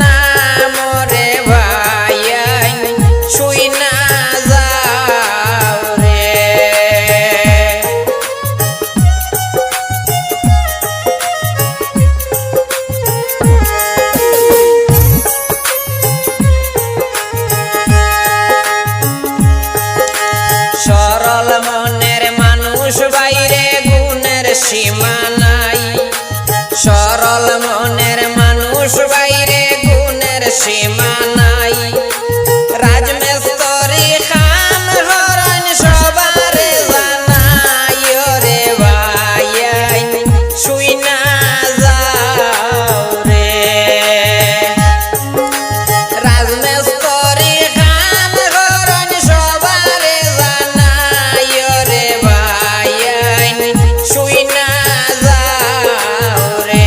নাম রে ভাই শুই না যাও রে। সরল মনের মানুষ বাইরে গুণের সীমা নাই, সরল মনের মানুষ বাইরে গুণের সীমা নাই। রাজমিস্ত্রি খান হরণ সবারে জানাই রে ভাই শুই না যাও রে। রাজমিস্ত্রি খান হরণ সবারে জানাই রে ভাই শুই না যাও রে।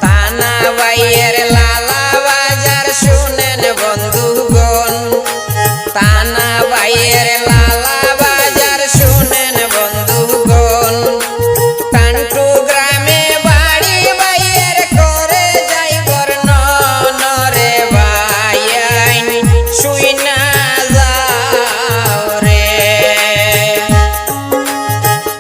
তানাবাইয়ের লালা বাজার শুনেন বন্ধুগণ, তানাবাইয়ের লালা বাজার শুনেন বন্ধুগণ। টান্টু গ্রামে বাড়ি বাইয়ের করে যাই বর্ণন রে ভাই শুই না যাও রে।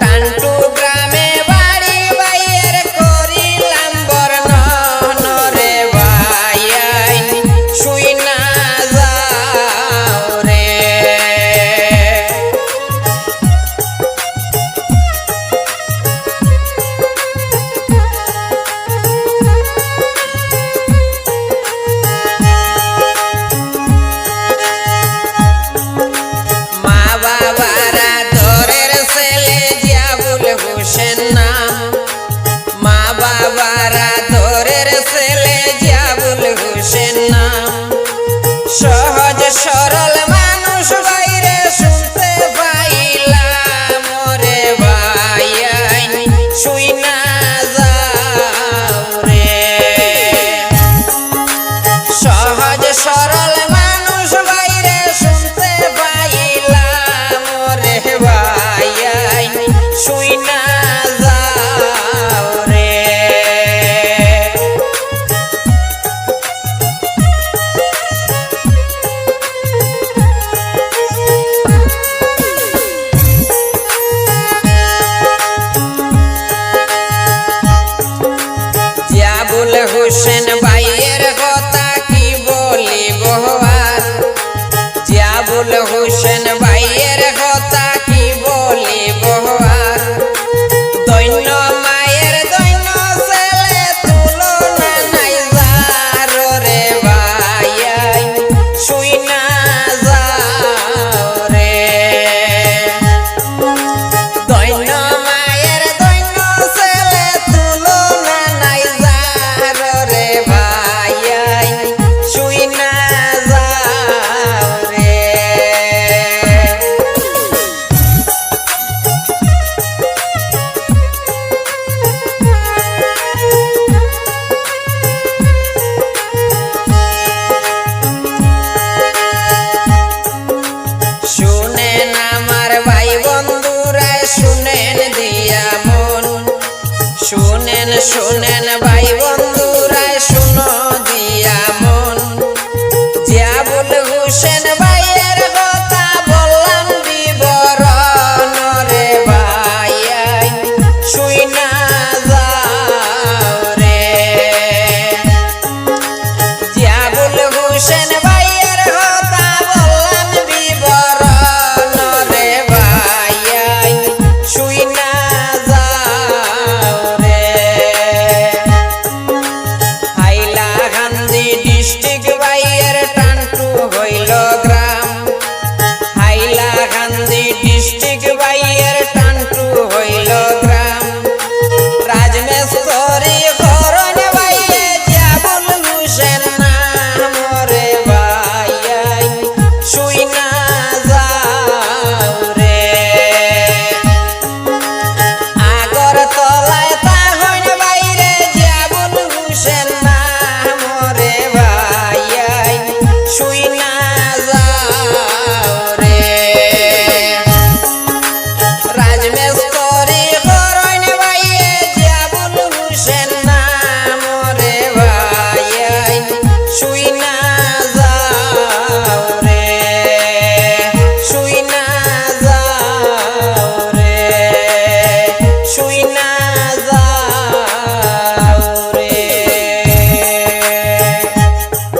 টান্টু গ্রামে বাড়ি বাইয়ের করিলাম বর্ণন রে ভাই শুই না যাও রে। মা বাবারা দরের ছেলে জিয়াবুল হোসেন নাম, মা বাবারা দরের ছেলে জিয়াবুল হোসেন নাম। সহজ সরল মানুষ বাইরে শুনতে পাইলাম রে ভাই শুই না যাও রে। সহজ সরল মানুষ বাইরে শুনতে পাইলাম রে ভাই শুই না যাও রে। জিয়াবুল হোসেন ভাইয়ের কথা কি বলিব আর, জিয়াবুল হোসেন ভাইয়ের কথা কি বলিব আর। দৈন্য মায়ের দৈন্য ছেলে তুলনা নাই যার রে ভাই শুই না যাও রে। দৈন্য মায়ের দৈন্য ছেলে তুলনা নাই যার রে ভাই শুই না যাও রে। শুনেন আমার ভাই বন্ধুরা শুনেন দিয়া মন, শুনেন শুনেন ভাই বন্ধুরা শুনো দিয়া মন। জিয়াবুল হোসেন ভাইয়ের কথা বললাম বিবরণ রে ভাই শুই না যাও রে। জিয়াবুল হোসেন ভাইয়ের কথা বললাম বিবরণ রে ভাই শুই না যাও রে। হাইলাকান্দি ডিস্ট্রিক্ট বাইয়ের টান্টু হইল গ্রাম, হাইলাকান্দি ডিস্ট্রিক্ট বাইয়ের টান্টু হইল গ্রাম। রাজমিস্ত্রি হরণ বাইয়ে জিয়াবুল হোসেন